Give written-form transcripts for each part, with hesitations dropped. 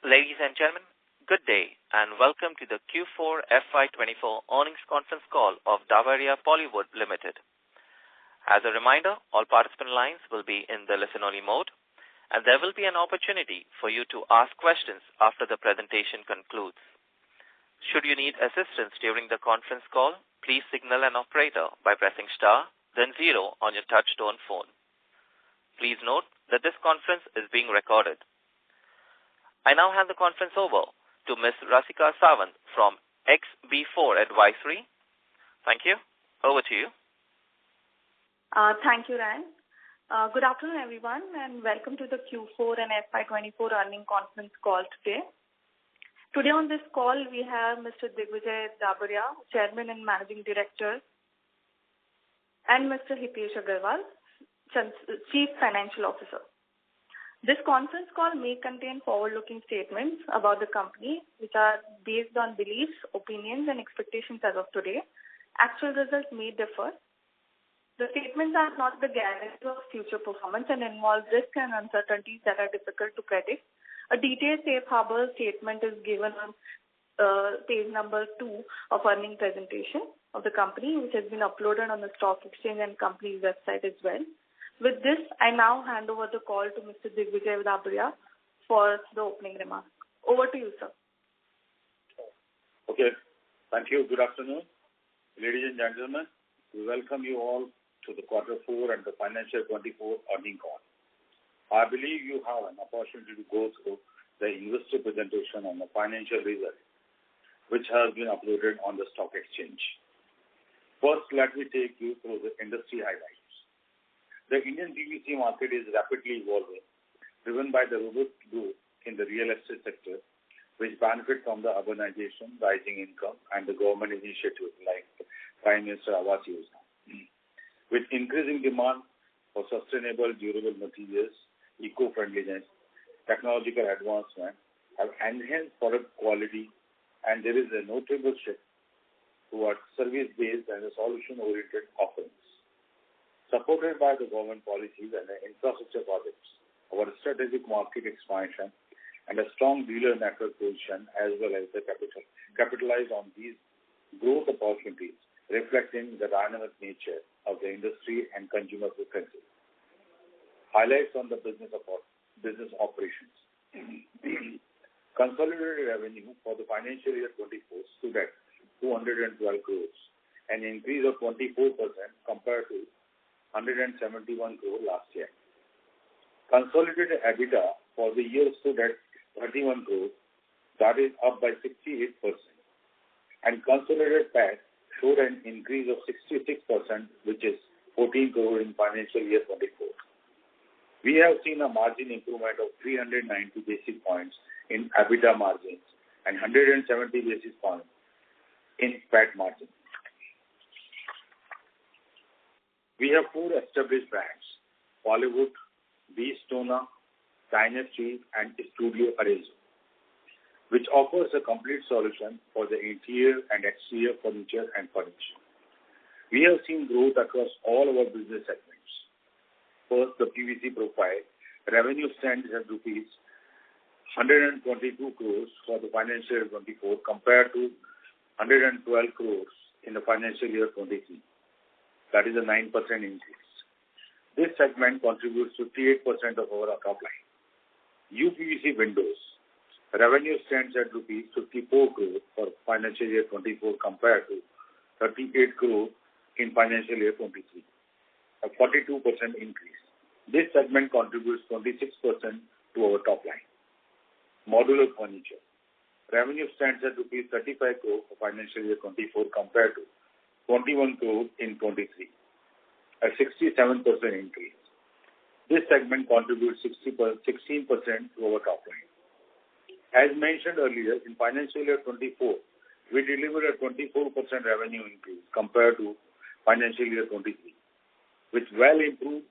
Ladies and gentlemen, good day and welcome to the Q4 FY2024 earnings conference call of Dhabriya Plywood Limited. As a reminder, all participant lines will be in the listen-only mode, and there will be an opportunity for you to ask questions after the presentation concludes. Should you need assistance during the conference call, please signal an operator by pressing star, then 0 on your touch-tone phone. Please note that this conference is being recorded. I now hand the conference over to Ms. Rasika Sawant from XB4 Advisory. Thank you. Over to you. Thank you, Ryan. Good afternoon, everyone, and welcome to the Q4 and FY24 earnings conference call today. Today on this call, we have Mr. Dhabriya, Chairman and Managing Director, and Mr. Hitesh Agarwal, Chief Financial Officer. This conference call may contain forward-looking statements about the company, which are based on beliefs, opinions, and expectations as of today. Actual results may differ. The statements are not the guarantee of future performance and involve risks and uncertainties that are difficult to predict. A detailed safe harbor statement is given on page number 2 of earnings presentation of the company, which has been uploaded on the stock exchange and company's website as well. With this, I now hand over the call to Mr. Dhabriya for the opening remarks. Over to you, sir. Okay. Thank you. Good afternoon. Ladies and gentlemen, we welcome you all to the Q4 and the Financial 24 earnings call. I believe you have an opportunity to go through the investor presentation on the financial results, which has been uploaded on the stock exchange. First, let me take you through the industry highlights. The Indian PVC market is rapidly evolving, driven by the robust growth in the real estate sector, which benefit from the urbanization, rising income, and the government initiatives like Prime Minister Awas Yojana. With increasing demand for sustainable, durable materials, eco-friendliness, technological advancement have enhanced product quality, and there is a notable shift towards service-based and solution-oriented offerings. Supported by the government policies and the infrastructure projects, our strategic market expansion and a strong dealer network position, as well as the capitalize on these growth opportunities, reflecting the dynamic nature of the industry and consumer preferences. Highlights on the business operations. Consolidated revenue for the financial year 24 stood at 212 crores, an increase of 24% compared to 171 crore last year. Consolidated EBITDA for the year stood at 31 crore, that is up by 68%, and consolidated PAT showed an increase of 66%, which is 14 crore in financial year 24. We have seen a margin improvement of 390 basis points in EBITDA margins and 170 basis points in PAT margins. We have 4 established brands, Plywood, Stona, Dynasty, and Studio Arezzo, which offers a complete solution for the interior and exterior furniture and furniture. We have seen growth across all our business segments. First, the PVC profile. Revenue stands at rupees 122 crores for the financial year 24 compared to 112 crores in the financial year 23. That is a 9% increase. This segment contributes to 38% of our top line. UPVC windows. Revenue stands at rupees 54 crore for financial year 24 compared to 38 crore in financial year 23, a 42% increase. This segment contributes 26% to our top line. Modular furniture. Revenue stands at rupees 35 crore for financial year 24 compared to 21 crore in 23, a 67% increase. This segment contributes 16% to our top line. As mentioned earlier, in financial year 24, we delivered a 24% revenue increase compared to financial year 23, which well improved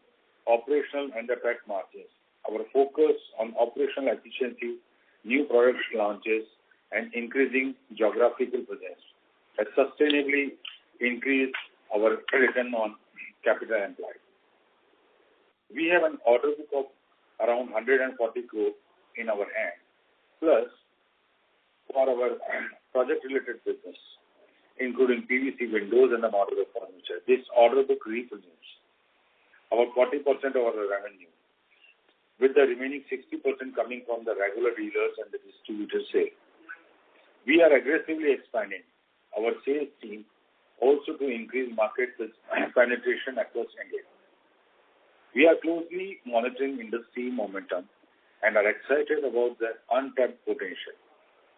operational and the PAT margins. Our focus on operational efficiency, new product launches, and increasing geographical presence has sustainably increased our return on capital employed. We have an order book of around 140 crore in our hand, Plus, for our project-related business, including PVC windows and the modular furniture, this order book represents about 40% of our revenue, with the remaining 60% coming from the regular dealers and the distributor sale. We are aggressively expanding our sales team also to increase market penetration across India. We are closely monitoring industry momentum and are excited about the untapped potential.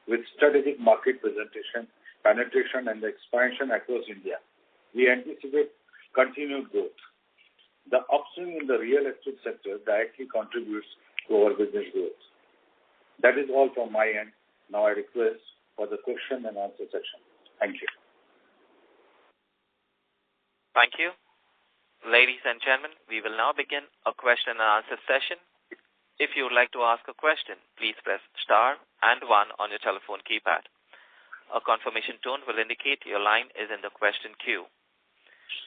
With strategic market penetration and the expansion across India, we anticipate continued growth. The upswing in the real estate sector directly contributes to our business growth. That is all from my end. Now I request for the question and answer section. Thank you. Thank you. Ladies and gentlemen, we will now begin a question and answer session. If you would like to ask a question, please press star and 1 on your telephone keypad. A confirmation tone will indicate your line is in the question queue.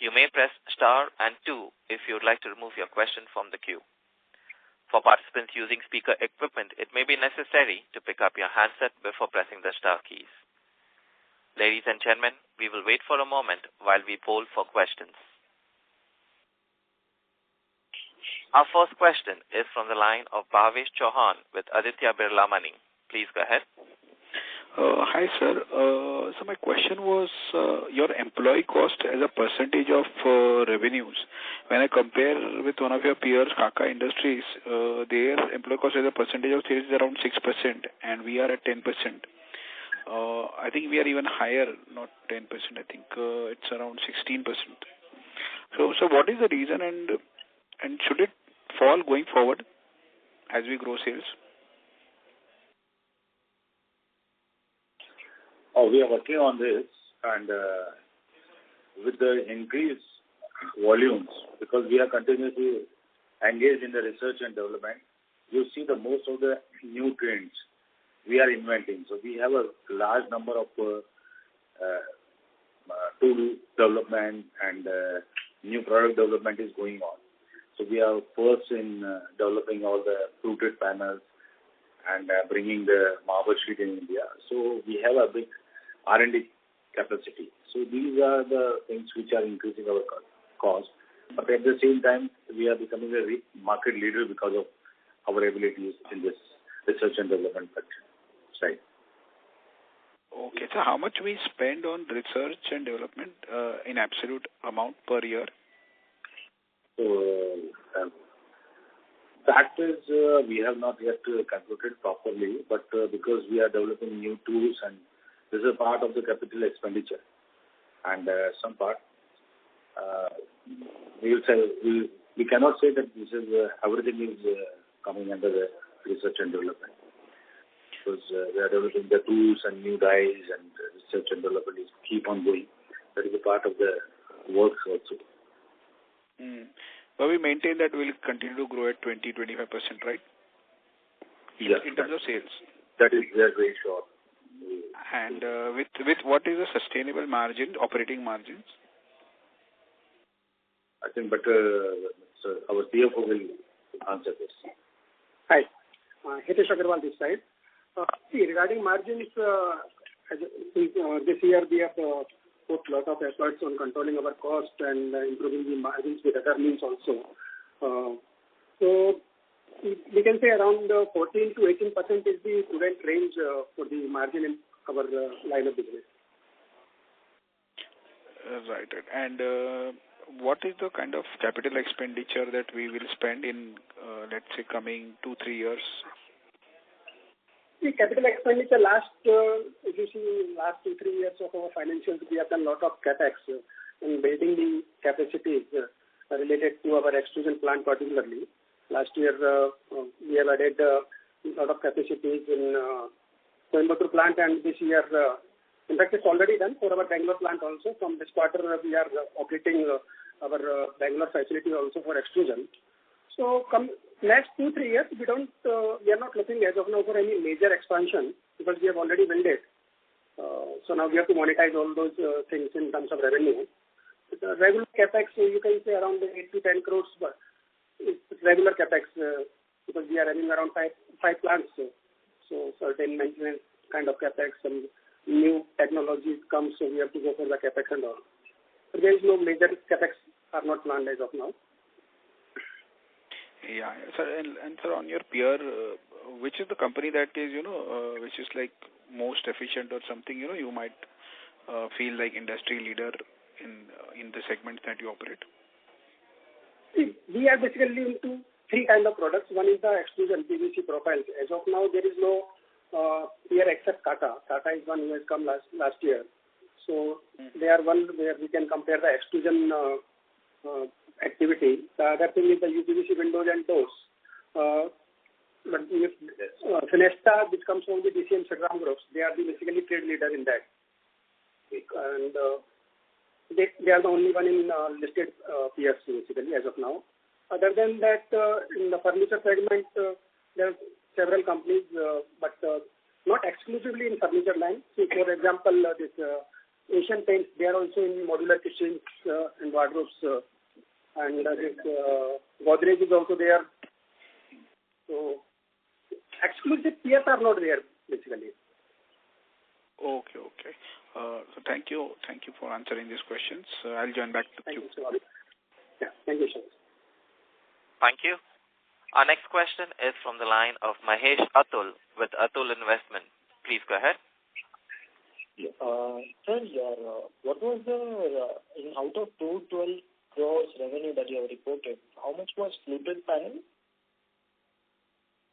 You may press star and 2 if you would like to remove your question from the queue. For participants using speaker equipment, it may be necessary to pick up your handset before pressing the star keys. Ladies and gentlemen, we will wait for a moment while we poll for questions. Our first question is from the line of Bhavesh Chauhan with Aditya Birla Money. Please go ahead. Hi, sir. So my question was your employee cost as a percentage of revenues. When I compare with one of your peers, Kaka Industries, their employee cost as a percentage of sales is around 6%, and we are at 10%. I think we are even higher, not 10%. I think it's around 16%. So what is the reason, and should it fall going forward as we grow sales? We are working on this, and with the increased volumes, because we are continuously engaged in the research and development, you see the most of the new trends we are inventing. So we have a large number of tool development and new product development is going on. So we are first in developing all the fluted panels and bringing the marble sheet in India. So we have a big R&D capacity. So these are the things which are increasing our cost. But at the same time, we are becoming a market leader because of our abilities in this research and development side. Okay. So how much we spend on research and development in absolute amount per year? So fact is we have not yet calculated properly, but because we are developing new tools and this is a part of the capital expenditure, and some part we will say we cannot say that this is everything is coming under the research and development, because we are developing the tools and new dyes, and research and development is keep on going. That is a part of the works also. But we maintain that we'll continue to grow at 20-25%, right? Yes. In terms of sales. That is very sure. And with what is the sustainable margin, operating margins? I think, but our CFO will answer this. Hi, Hitesh Agarwal this side. See, regarding margins, this year we have put a lot of efforts on controlling our cost and improving the margins with other means also. So we can say around 14 to 18% is the prudent range for the margin in our line of business. Right. And what is the kind of capital expenditure that we will spend in, let's say, coming 2-3 years? The capital expenditure if you see last 2-3 years of our financials, we have done a lot of capex in building the capacities related to our extrusion plant particularly. Last year, we have added a lot of capacities in Coimbatore plant, and this year, in fact, it's already done for our Bangalore plant also. From this quarter, we are operating our Bangalore facility also for extrusion. So, next 2-3 years, we are not looking as of now for any major expansion because we have already built it. So now we have to monetize all those things in terms of revenue. The regular capex, you can say around 8 to 10 crores, but it's regular capex because we are running around five plants. So certain certain maintenance kind of capex, and new technologies come, so we have to go for the capex and all. So there is no major capex are not planned as of now. Yeah, sir. And sir, on your peer, which is the company that is, which is like most efficient or something, you might feel like industry leader in the segments that you operate? See, we are basically into three kind of products. One is the extrusion PVC profiles. As of now, there is no peer except Tata. Tata is one who has come last year. So they are one where we can compare the extrusion activity. The other thing is the UPVC windows and doors. But if Finesta, which comes from the DCM Shriram groups, they are the basically trade leader in that. And they are the only one in listed peers basically as of now. Other than that, in the furniture segment, there are several companies, but not exclusively in furniture line. So, for example, this Asian Paints, they are also in modular kitchens and wardrobes, and this Godrej is also there. So, exclusive peers are not there basically. Okay. So thank you for answering these questions. I'll join back to you. Yeah, thank you, sir. Thank you. Our next question is from the line of Mahesh Atul with Atul Investment. Please go ahead. Sir, what was the out of 212 crores revenue that you have reported, how much was fluted panel?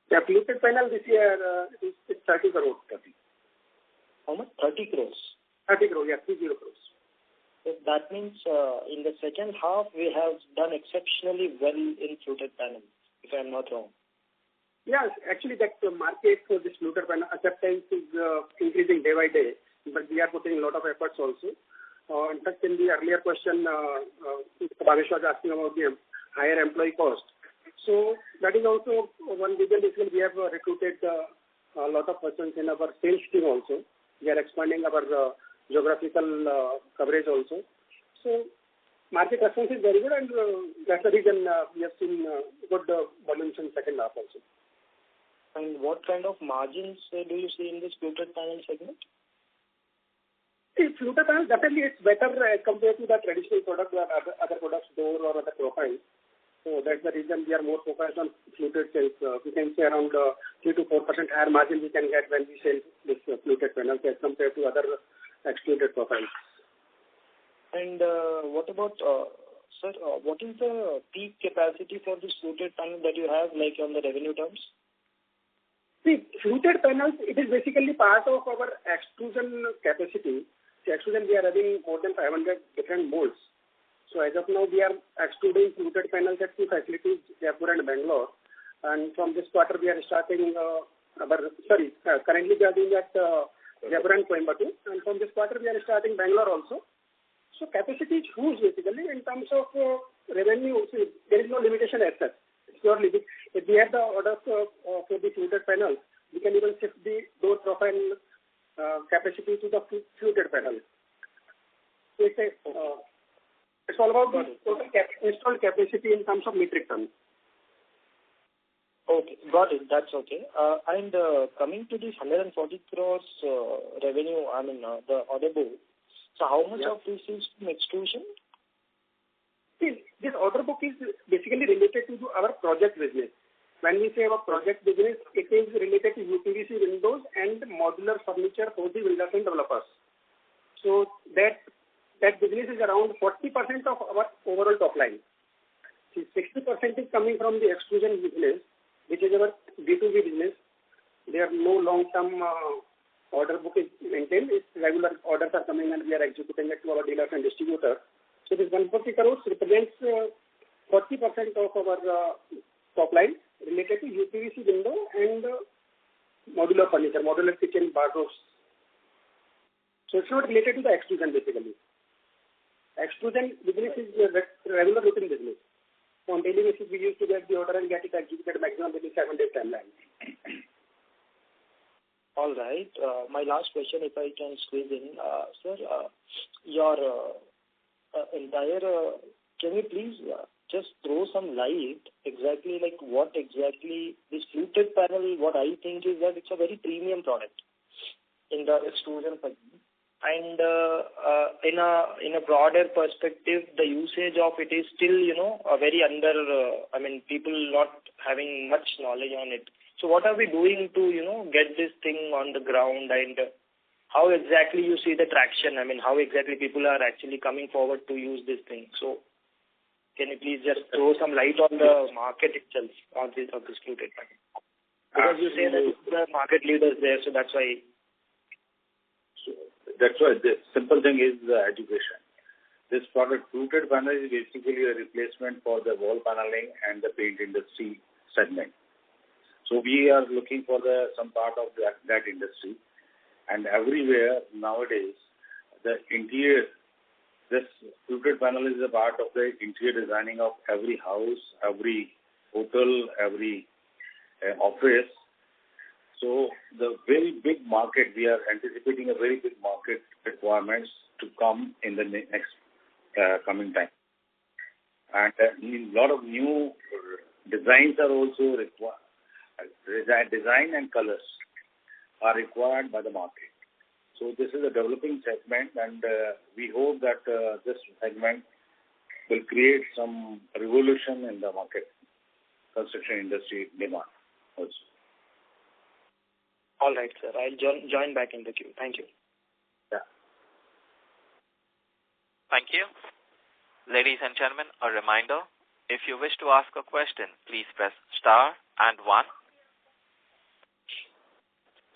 Yeah, fluted panel this year is 30 crores. How much? 30 crores. 30 crores, yeah, 30 crores. So that means in the second half we have done exceptionally well in fluted panels, if I am not wrong. Yes, actually that market for this fluted panel acceptance is increasing day by day, but we are putting a lot of efforts also. In fact, in the earlier question, Bhavesh was asking about the higher employee cost. So that is also one reason we have recruited a lot of persons in our sales team also. We are expanding our geographical coverage also. So market response is very good, and that's the reason we have seen good volumes in second half also. And what kind of margins do you see in this fluted panel segment? See, fluted panel definitely it's better compared to the traditional product or other products, door or other profiles. So that's the reason we are more focused on fluted sales. We can say around 3 to 4% higher margin we can get when we sell this fluted panels as compared to other extruded profiles. And what about, sir, what is the peak capacity for this fluted panel that you have, like on the revenue terms? See, fluted panels, it is basically part of our extrusion capacity. The extrusion, we are having more than 500 different molds. So as of now, we are extruding fluted panels at two facilities, Jaipur and Bangalore. And from this quarter, we are starting currently we are doing at Jaipur and Coimbatore. And from this quarter, we are starting Bangalore also. So capacity is huge basically in terms of revenue. See, there is no limitation as such. It's purely, if we have the orders for the fluted panels, we can even shift the door profile capacity to the fluted panel. So it's all about the total installed capacity in terms of metric ton. Okay, got it. That's okay. And coming to this 140 crores revenue, the order book. So how much of this is from extrusion? See, this order book is basically related to our project business. When we say our project business, it is related to UPVC windows and modular furniture for the builders and developers. So that business is around 40% of our overall top line. See, 60% is coming from the extrusion business, which is our B2B business. There are no long-term order book is maintained. It's regular orders are coming and we are executing it to our dealers and distributors. So this 140 crores represents 40% of our top line related to UPVC window and modular furniture, modular kitchen, wardrobes. So it's not related to the extrusion basically. Extrusion business is a regular routine business. So on daily basis, we used to get the order and get it executed maximum within 7 days timeline. All right. My last question, if I can squeeze in. Sir, your entire, can you please just throw some light exactly like what exactly this fluted panel, what I think is that it's a very premium product in the extrusion segment. And in a broader perspective, the usage of it is still, a very people not having much knowledge on it. So what are we doing to, get this thing on the ground, and how exactly you see the traction? I mean, how exactly people are actually coming forward to use this thing? So can you please just throw some light on the market itself of this fluted panel? Because you say that the market leaders there, so that's why. That's why the simple thing is education. This product, fluted panel, is basically a replacement for the wall paneling and the paint industry segment. So we are looking for some part of that industry. And everywhere nowadays, the interior, this fluted panel is a part of the interior designing of every house, every hotel, every office. So the very big market, we are anticipating a very big market requirements to come in the next coming time. And a lot of new designs are also required. Design and colors are required by the market. So this is a developing segment, and we hope that this segment will create some revolution in the market, construction industry demand also. All right, sir. I'll join back in the queue. Thank you. Yeah. Thank you. Ladies and gentlemen, a reminder, if you wish to ask a question, please press star and 1.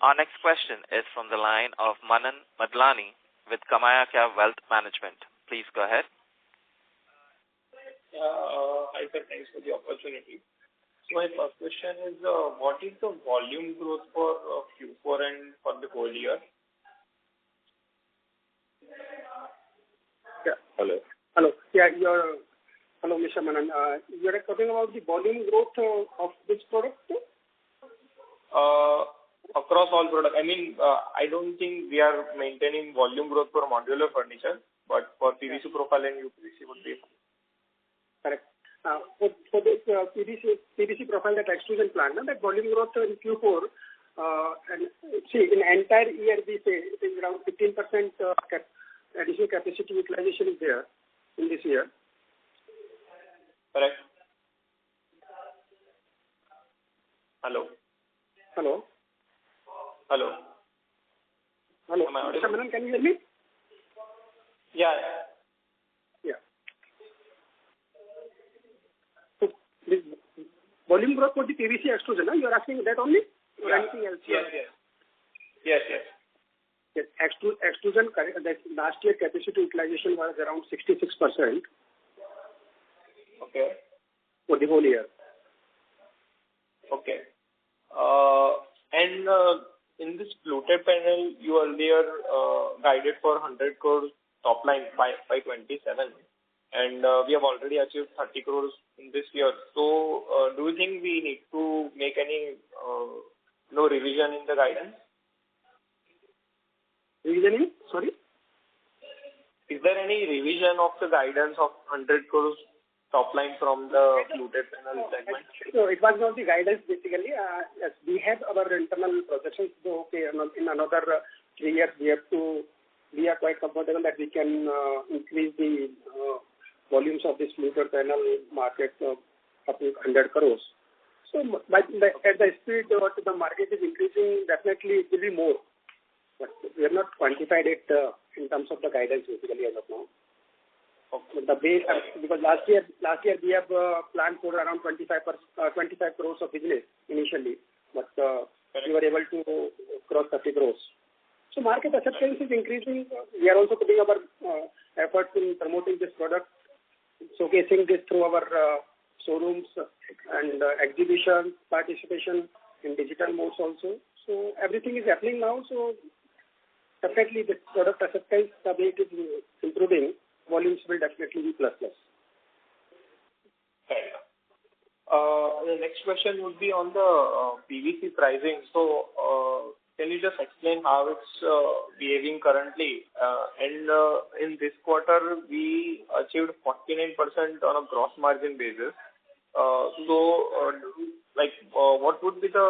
Our next question is from the line of Manan Madlani with Kamayakya Wealth Management. Please go ahead. Hi, sir. Thanks for the opportunity. So my first question is, what is the volume growth for Q4 and for the whole year? Yeah. Hello. Yeah, hello, Mr. Manan. You are talking about the volume growth of which product? Across all products. I mean, I don't think we are maintaining volume growth for modular furniture, but for PVC profile and UPVC would be. Correct. For this PVC profile, that extrusion plant, that volume growth in Q4, and see, in entire year, we say it is around 15% additional capacity utilization is there in this year. Correct. Hello. Hello. Hello. Hello. Mr. Manan, can you hear me? Yeah. So, this volume growth for the PVC extrusion, you are asking that only? Or anything else? Yes. Yes, extrusion, that last year capacity utilization was around 66%. Okay. For the whole year. Okay. And in this fluted panel, you earlier guided for 100 crores top line by 27, and we have already achieved 30 crores in this year. So, do you think we need to make any revision in the guidance? Revisioning? Sorry? Is there any revision of the guidance of 100 crores top line from the fluted panel segment? So it was not the guidance basically. Yes, we have our internal projections. So okay, in another 3 years we are quite comfortable that we can increase the volumes of this fluted panel market up to 100 crores. So at the speed what the market is increasing, definitely it will be more. But we have not quantified it in terms of the guidance basically as of now. Okay. The base, because last year we have planned for around 25 crores of business initially, but we were able to cross 30 crores. So market acceptance is increasing. We are also putting our efforts in promoting this product, showcasing this through our showrooms and exhibition participation in digital modes also. So everything is happening now. So definitely the product acceptance, the way it is improving, volumes will definitely be plus. Fair enough. The next question would be on the PVC pricing. So, can you just explain how it's behaving currently? And in this quarter, we achieved 49% on a gross margin basis. What would be the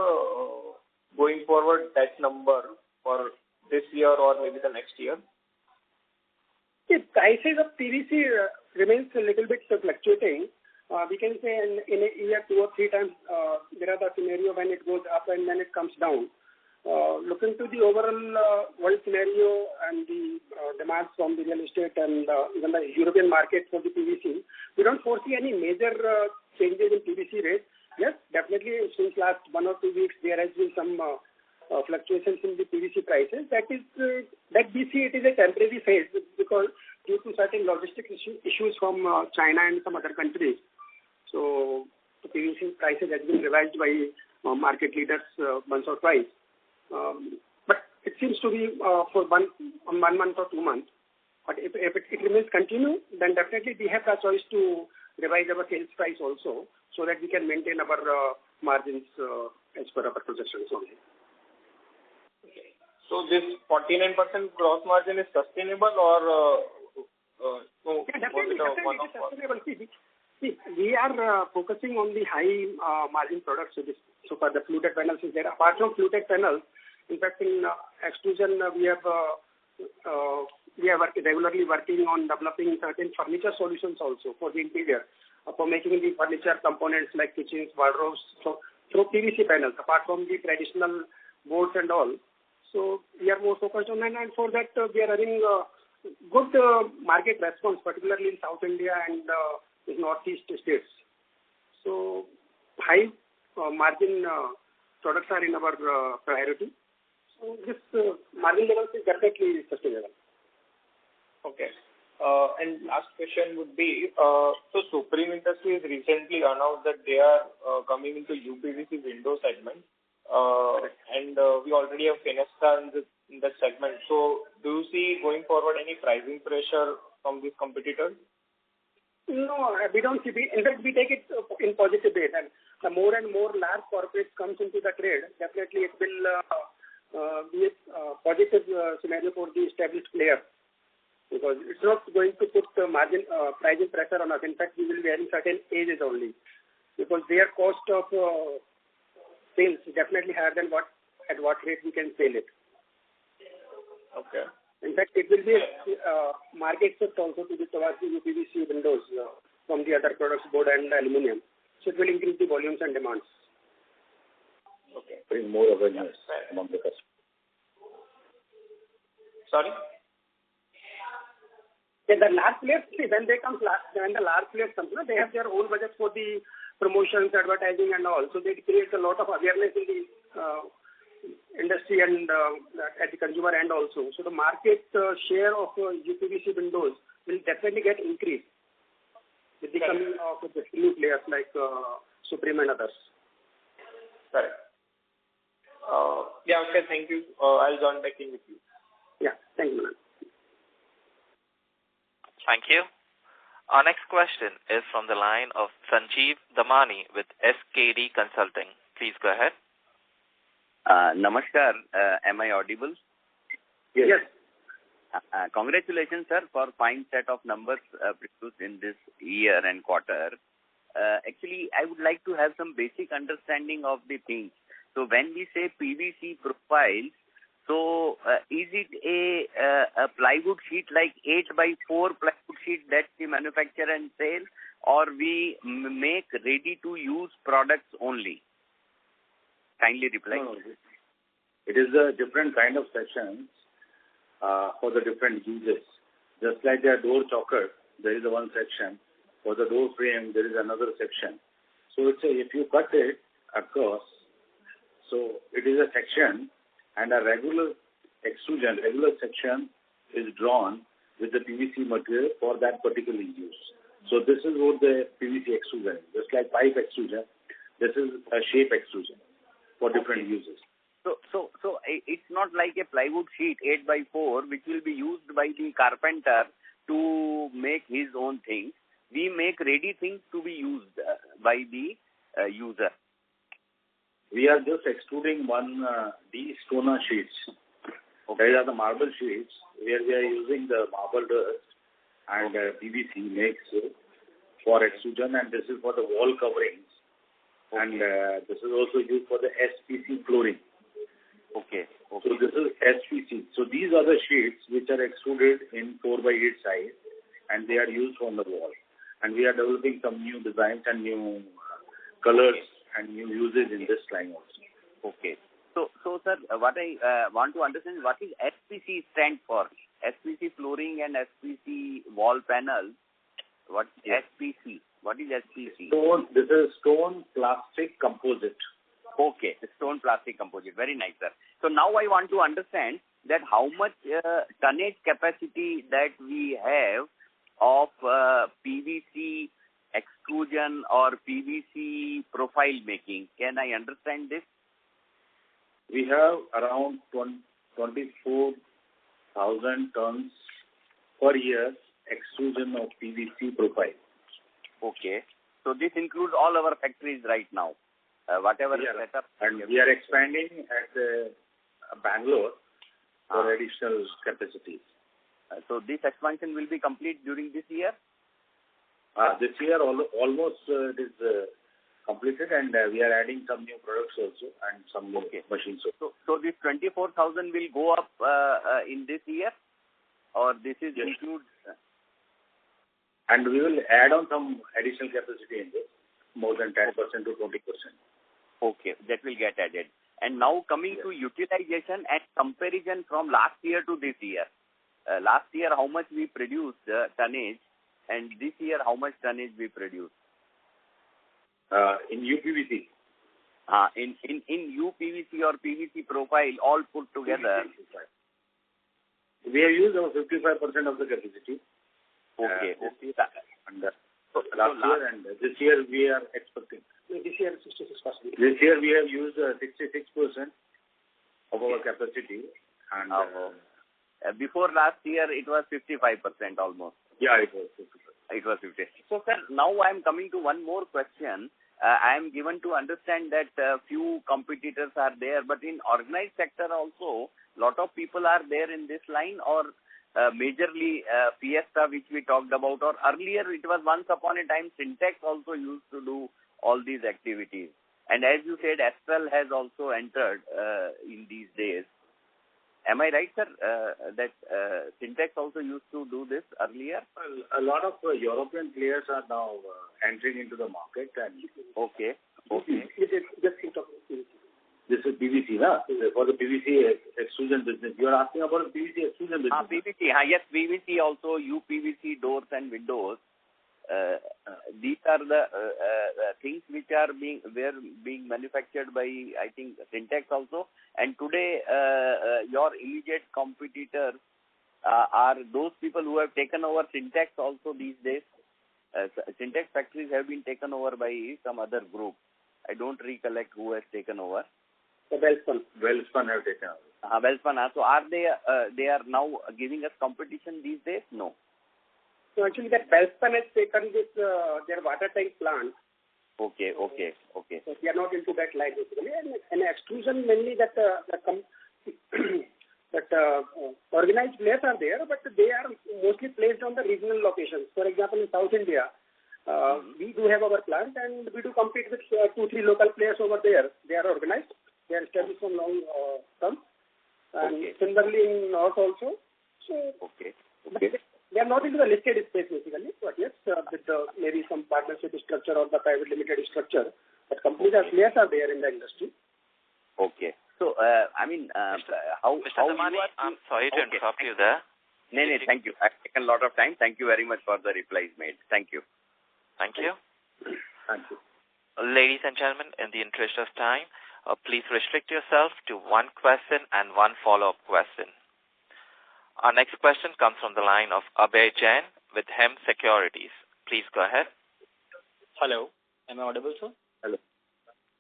going forward that number for this year or maybe the next year? The prices of PVC remains a little bit fluctuating. We can say in a year 2 or 3 times there are the scenario when it goes up and then it comes down. Looking to the overall world scenario and the demands from the real estate and even the European market for the PVC, we don't foresee any major changes in PVC rates. Yes, definitely since last 1 or 2 weeks there has been some fluctuations in the PVC prices. That we see it is a temporary phase because due to certain logistic issues from China and some other countries. So the PVC prices has been revised by market leaders once or twice. But it seems to be for 1 month or 2 months. But if it remains continue, then definitely we have the choice to revise our sales price also so that we can maintain our margins as per our projections only. So this 49% gross margin is sustainable or definitely it is sustainable. See, we are focusing on the high margin products. So for the fluted panels is there. Apart from fluted panels, in fact, in extrusion we are regularly working on developing certain furniture solutions also for the interior, for making the furniture components like kitchens, wardrobes, so through PVC panels, apart from the traditional boards and all. So we are more focused on that, and for that we are having good market response, particularly in South India and in Northeast states. So high margin products are in our priority. So this margin level is definitely sustainable. Okay. And last question would be, so Supreme Industries recently announced that they are coming into UPVC window segment. And we already have Fenesta in that segment. So do you see going forward any pricing pressure from these competitors? No, we don't see. In fact, we take it in positive way. And the more and more large corporates comes into the trade, definitely it will be a positive scenario for the established player. Because it's not going to put pricing pressure on us. In fact, we will be having certain ages only. Because their cost of sales is definitely higher than at what rate we can sell it. Okay. In fact, it will be a market shift also to the towards the UPVC windows from the other products, board and aluminium. So it will increase the volumes and demands. Okay. Bring more awareness among the customers. Sorry? Yeah, the large players, when the large players come, they have their own budget for the promotions, advertising and all. So they create a lot of awareness in the industry and at the consumer end also. So the market share of UPVC windows will definitely get increased with the coming of the new players like Supreme and others. Correct. Yeah, okay, thank you. I'll join back in with you. Yeah, thank you, ma'am. Thank you. Our next question is from the line of Sanjeev Damani with SKD Consulting. Please go ahead. Namaskar. Am I audible? Yes. Congratulations, sir, for fine set of numbers produced in this year and quarter. Actually, I would like to have some basic understanding of the things. So when we say PVC profiles, so is it a plywood sheet like 8x4 plywood sheet that we manufacture and sell, or we make ready-to-use products only? Kindly reply. No. It is a different kind of sections for the different uses. Just like the door choker, there is a one section. For the door frame, there is another section. So it's if you cut it across, so it is a section, and a regular section is drawn with the PVC material for that particular use. So this is what the PVC extrusion is. Just like pipe extrusion, this is a shape extrusion for different uses. So it's not like a plywood sheet 8x4 which will be used by the carpenter to make his own things. We make ready things to be used by the user. we are just extruding one de-stoner sheets. Okay. These are the marble sheets where we are using the marble dust and PVC mix for extrusion, and this is for the wall coverings. Okay. And this is also used for the SPC flooring. Okay. So this is SPC. So these are the sheets which are extruded in 4x8 size, and they are used on the wall. And we are developing some new designs and new colors and new uses in this line also. Okay. So sir, what I want to understand is what is SPC stand for? SPC flooring and SPC wall panels. What is SPC? What is SPC? This is stone plastic composite. Okay, stone plastic composite. Very nice, sir. So now I want to understand that how much tonnage capacity that we have of PVC extrusion or PVC profile making. Can I understand this? We have around 24,000 tons per year extrusion of PVC profile. Okay. So this includes all our factories right now. Whatever setup. And we are expanding at Bangalore for additional capacities. So this expansion will be complete during this year? This year almost it is completed, and we are adding some new products also and some new machines also. So this 24,000 will go up in this year, or this is include? And we will add on some additional capacity in this, more than 10% to 20%. Okay, that will get added. And now coming to utilization and comparison from last year to this year. Last year, how much we produced tonnage, and this year, how much tonnage we produced? In UPVC. In UPVC or PVC profile, all put together. We have used about 55% of the capacity. Okay. Last year and this year we are expecting. This year 66%. This year we have used 66% of our capacity. And before last year it was 55% almost. Yeah, it was 50%. It was 50. So sir, now I am coming to one more question. I am given to understand that few competitors are there, but in organized sector also, lot of people are there in this line, or majorly Fiesta, which we talked about, or earlier it was once upon a time Syntex also used to do all these activities. And as you said, Astral has also entered in these days. Am I right, sir, that Syntex also used to do this earlier? A lot of European players are now entering into the market. And Okay. Just think of PVC. This is PVC, na? For the PVC extrusion business. You are asking about the PVC extrusion business. PVC. Yes, PVC also, UPVC doors and windows. These are the things which are being manufactured by, I think, Syntex also. And today, your immediate competitors are those people who have taken over Syntex also these days. Syntex factories have been taken over by some other group. I don't recollect who has taken over. The Welspun have taken over. Welspun. So are they are now giving us competition these days? No. So actually that Welspun has taken this their water tank plant. Okay. So we are not into that line basically. And extrusion mainly that organized players are there, but they are mostly placed on the regional locations. For example, in South India, we do have our plant and we do compete with 2-3 local players over there. They are organized. They are established from long term. And similarly in North also. So they are not into the listed space basically, but yes, with maybe some partnership structure or the private limited structure, but companies are players are there in the industry. Okay. So, I mean, how... Mr. Damani, I'm sorry to interrupt you there. No, thank you. I've taken a lot of time. Thank you very much for the replies made. Thank you. Thank you. Thank you. Ladies and gentlemen, in the interest of time, please restrict yourself to one question and one follow-up question. Our next question comes from the line of Abhay Jain with Hem Securities. Please go ahead. Hello. Am I audible, sir? Hello.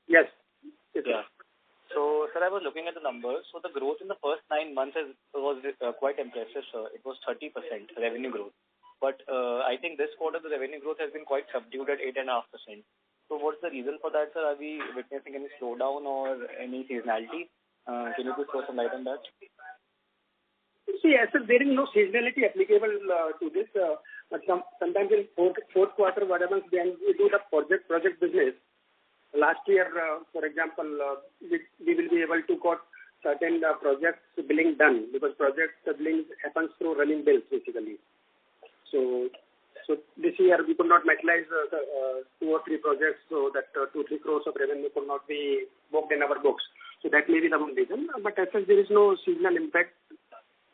Yes. Yeah. So, sir, I was looking at the numbers. So, the growth in the first 9 months was quite impressive, sir. It was 30% revenue growth. But I think this quarter, the revenue growth has been quite subdued at 8.5%. So what's the reason for that, sir? Are we witnessing any slowdown or any seasonality? Can you please throw some light on that? See, as there is no seasonality applicable to this, but sometimes in fourth quarter, what happens when we do the project business. Last year, for example, we will be able to got certain projects billing done because project billing happens through running bills basically. So this year we could not materialize 2 or 3 projects, so that 2-3 crores of revenue could not be booked in our books. So that may be the one reason. But as such, there is no seasonal impact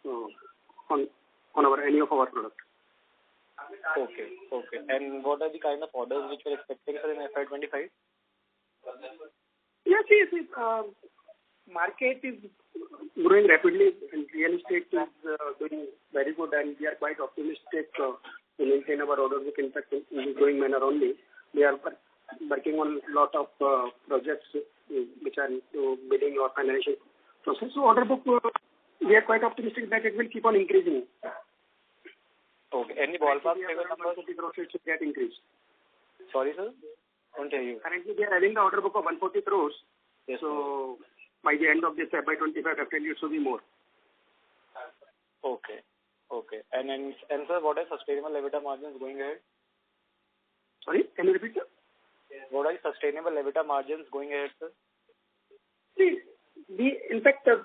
on any of our products. Okay. And what are the kind of orders which we're expecting, sir, in FY25? Yes. Market is growing rapidly, and real estate is doing very good, and we are quite optimistic to maintain our order book. In fact, in a growing manner only. We are working on a lot of projects which are into bidding or financial process. So order book, we are quite optimistic that it will keep on increasing. Okay. Any ballpark figure numbers? It should get increased. Sorry, sir? Don't hear you. Currently, we are having the order book of 140 crores. Yes, so by the end of this FY25, definitely it should be more. Okay. And sir, what are sustainable EBITDA margins going ahead? Sorry, can you repeat, sir? What are sustainable EBITDA margins going ahead, sir? See, in fact, as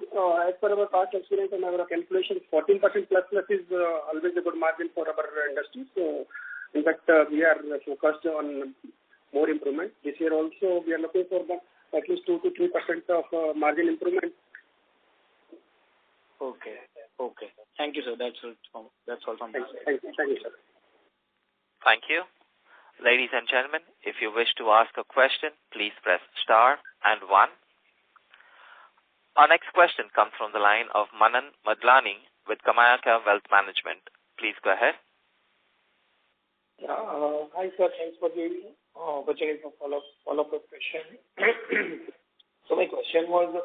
per our past experience and our calculation, 14% plus is always a good margin for our industry. So, in fact, we are focused on more improvement. This year also, we are looking for at least 2 to 3% of margin improvement. Okay. Thank you, sir. That's all from me. Thank you, sir. Thank you. Ladies and gentlemen, if you wish to ask a question, please press star and 1. Our next question comes from the line of Manan Madlani with Kamayaka Wealth Management. Please go ahead. Hi, sir. Thanks for the opportunity for follow-up question. So my question was,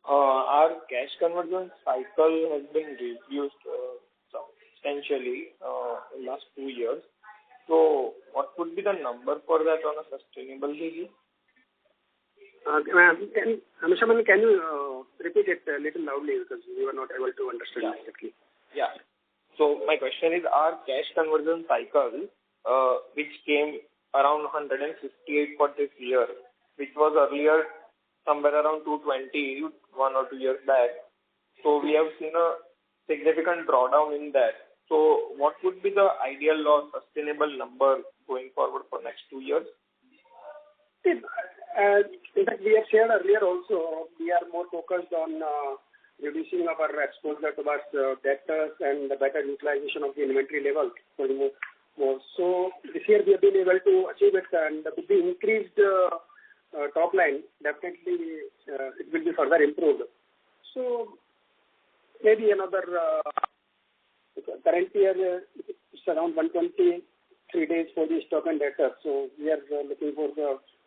our cash conversion cycle has been reduced substantially in the last 2 years. So what would be the number for that on a sustainable basis? Mr. Manan, can you repeat it a little loudly because we were not able to understand exactly. Yeah. So my question is, our cash conversion cycle, which came around 158 for this year, which was earlier somewhere around 220, 1 or 2 years back. So we have seen a significant drawdown in that. So what would be the ideal or sustainable number going forward for next 2 years? In fact, we have shared earlier also, we are more focused on reducing our exposure towards debtors and the better utilization of the inventory level. So this year we have been able to achieve it, and with the increased top line, definitely it will be further improved. So maybe another current year it's around 123 days for the stock and debtors. So we are looking for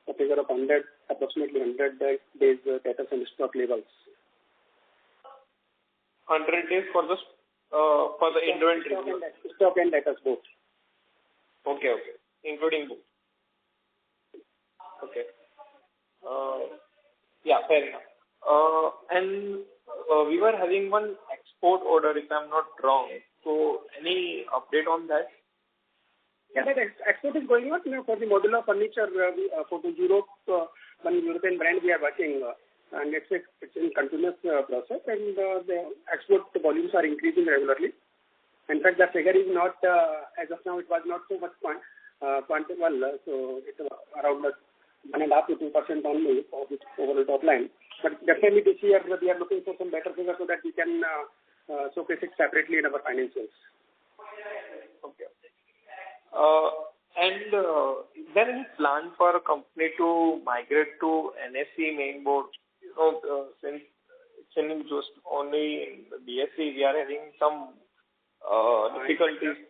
a figure of approximately 100 days debtors and stock levels. 100 days for the inventory. Stock and debtors both. Okay. Including both. Okay. Fair enough. And we were having one export order, if I'm not wrong. So any update on that? Yeah, that export is going on for the modular furniture for the Europe, one European brand we are working, and it's in continuous process, and the export volumes are increasing regularly. In fact, the figure is not, as of now, it was not so much quantifiable, so it's around 1.5 to 2% only of the overall top line. But definitely this year we are looking for some better figures so that we can showcase it separately in our financials. Okay. And is there any plan for a company to migrate to NSE mainboard? Since it's in just only the BSE, we are having some difficulties.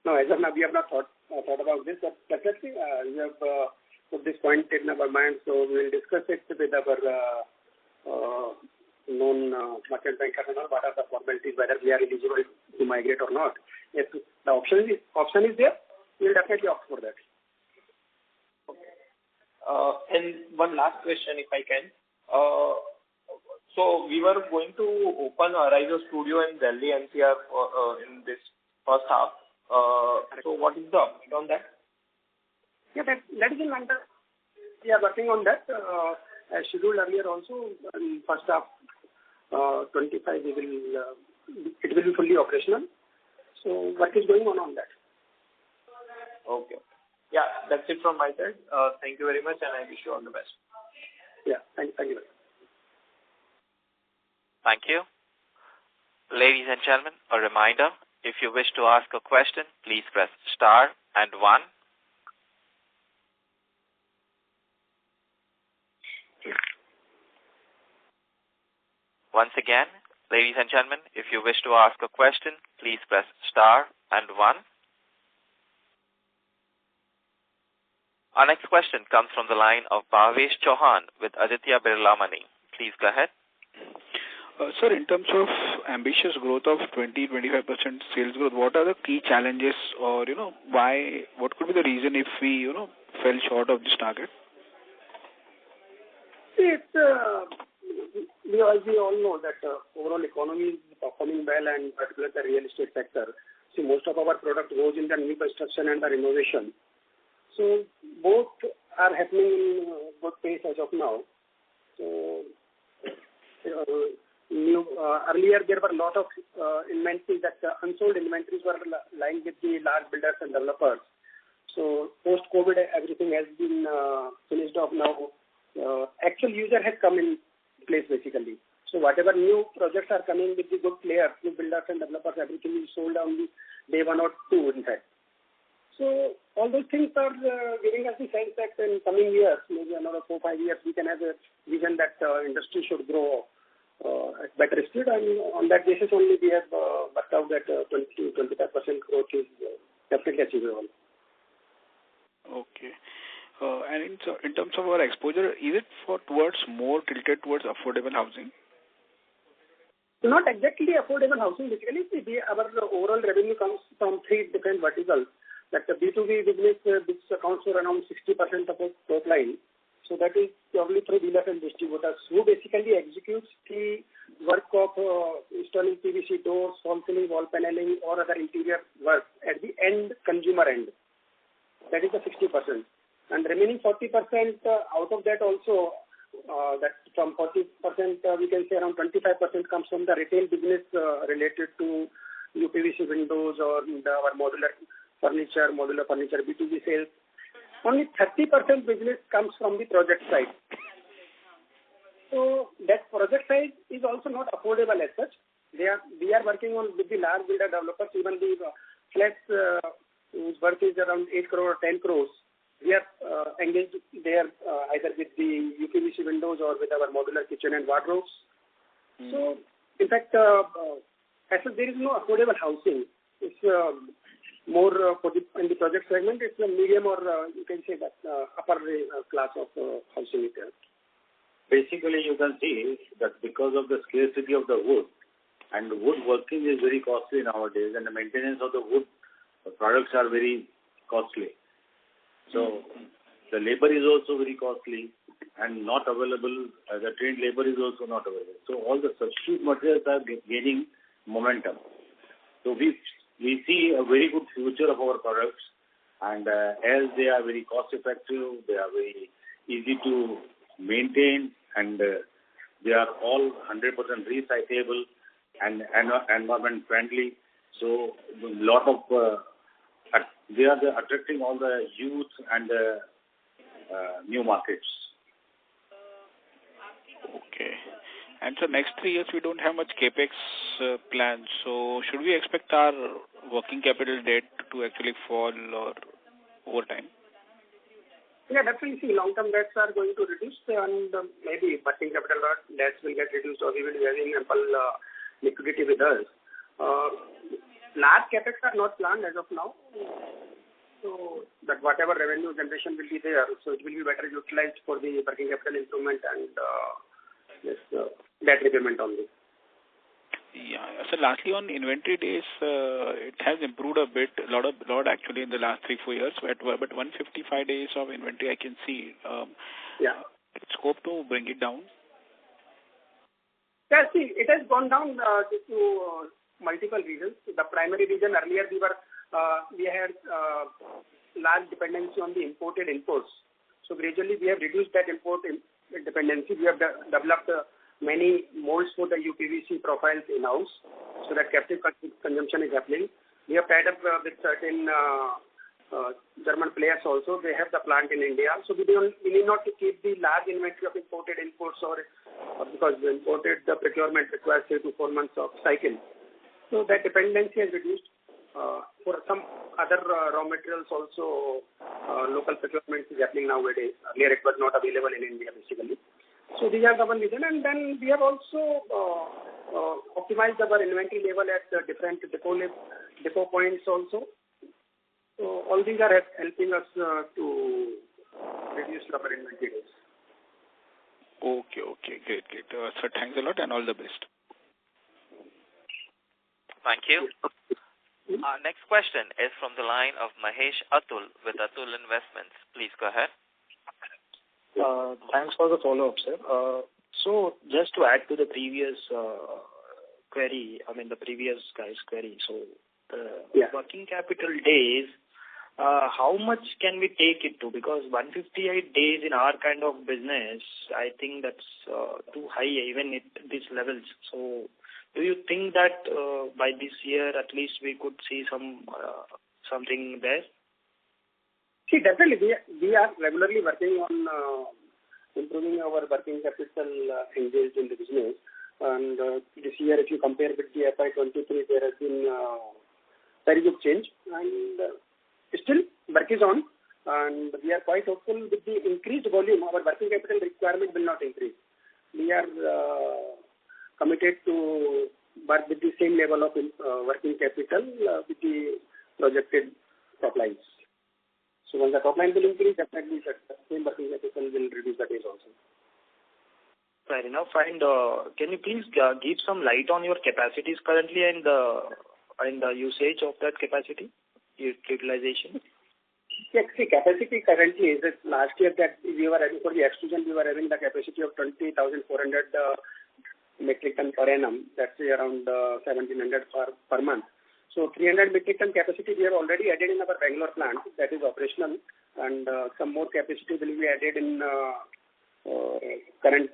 No, as of now, we have not thought about this. But definitely, we have put this point in our mind, so we will discuss it with our known merchant bankers and all. What are the formalities, whether we are eligible to migrate or not. If the option is there, we will definitely opt for that. Okay. one last question, if I can. So we were going to open a Horizon Studio in Delhi NCR in this first half. So what is the update on that? Yeah, that is in under. We are working on that. As scheduled earlier also, in first half 25 it will be fully operational. So work is going on that. Okay. Yeah, that's it from my side. Thank you very much, and I wish you all the best. Yeah, thank you. Thank you. Ladies and gentlemen, a reminder, if you wish to ask a question, please press star and 1. Once again, ladies and gentlemen, if you wish to ask a question, please press star and 1. Our next question comes from the line of Bhavesh Chauhan with Aditya Birla Money. Please go ahead. Sir, in terms of ambitious growth of 20-25% sales growth, what are the key challenges, or what could be the reason if we fell short of this target? We all know that overall economy is performing well, and particularly the real estate sector. See, most of our product goes in the new construction and the renovation. So both are happening in good pace as of now. So earlier there were a lot of inventories, that unsold inventories were lying with the large builders and developers. So post-COVID, everything has been finished off now. Actual user has come in place basically. So whatever new projects are coming with the good players, new builders and developers, everything is sold on the day 1 or 2 in fact. So all those things are giving us the sense that in coming years, maybe another 4-5 years, we can have a vision that industry should grow at better speed, and on that basis only we have worked out that 20-25% growth is definitely achievable. Okay. And in terms of our exposure, is it more tilted towards affordable housing? Not exactly affordable housing. Basically, our overall revenue comes from 3 different verticals. That the B2B business, which accounts for around 60% of the top line. So that is probably through dealers and distributors, who basically executes the work of installing PVC doors, fall ceiling, wall paneling, or other interior work at the end consumer end. That is the 60%. And remaining 40%, out of that also, that from 40%, we can say around 25% comes from the retail business related to UPVC windows or our modular furniture, B2B sales. Only 30% business comes from the project side. So that project side is also not affordable as such. We are working on with the large builder developers, even the flats whose worth is around 8 crore or 10 crores. We are engaged there either with the UPVC windows or with our modular kitchen and wardrobes. So, in fact, as there is no affordable housing, it's more in the project segment, it's a medium or you can say that upper class of housing here. Basically, you can see that because of the scarcity of the wood, and wood working is very costly nowadays, and the maintenance of the wood products are very costly. So the labor is also very costly and not available. The trained labor is also not available. So all the substitute materials are gaining momentum. So we see a very good future of our products, and as they are very cost effective, they are very easy to maintain, and they are all 100% recyclable and environment friendly. So a lot of they are attracting all the youth and new markets. Okay. And so next 3 years we don't have much capex plans. So should we expect our working capital debt to actually fall or over time? Yeah, definitely. See, long-term debts are going to reduce, and maybe working capital debts will get reduced, or we will be having ample liquidity with us. Large capex are not planned as of now, so that whatever revenue generation will be there, so it will be better utilized for the working capital improvement and debt repayment only. Yeah. So lastly, on inventory days, it has improved a bit, a lot actually in the last 3-4 years. But 155 days of inventory I can see. Yeah. scope to bring it down? Yeah, see, it has gone down due to multiple reasons. The primary reason earlier we had large dependency on the imported inputs. So gradually we have reduced that import dependency. We have developed many molds for the UPVC profiles in-house, so that captive consumption is happening. We have tied up with certain German players also. They have the plant in India, so we need not to keep the large inventory of imported inputs, or because the imported procurement requires 3 to 4 months of cycle. So that dependency has reduced. For some other raw materials also, local procurement is happening nowadays. Earlier it was not available in India basically. So these are the one reason. And then we have also optimized our inventory level at different depot points also. So all these are helping us to reduce our inventory days. Okay, great. Sir, thanks a lot and all the best. Thank you. Our next question is from the line of Mahesh Atul with Atul Investments. Please go ahead. Thanks for the follow-up, sir. So just to add to the previous the previous guy's query. So the working capital days, how much can we take it to? Because 158 days in our kind of business, I think that's too high even at these levels. So do you think that by this year at least we could see something there? See, definitely we are regularly working on improving our working capital engaged in the business. And this year, if you compare with the FY23, there has been very good change. And still, work is on. And we are quite hopeful with the increased volume, our working capital requirement will not increase. We are committed to work with the same level of working capital with the projected top lines. So when the top line will increase, definitely the same working capital will reduce the days also. Fair enough. And can you please give some light on your capacities currently and the usage of that capacity, utilization? Yes, see, capacity currently is last year that we were having for the extrusion, we were having the capacity of 20,400 metric ton per annum. That's around 1,700 per month. So 300 metric ton capacity we have already added in our Bangalore plant that is operational, and some more capacity will be added in current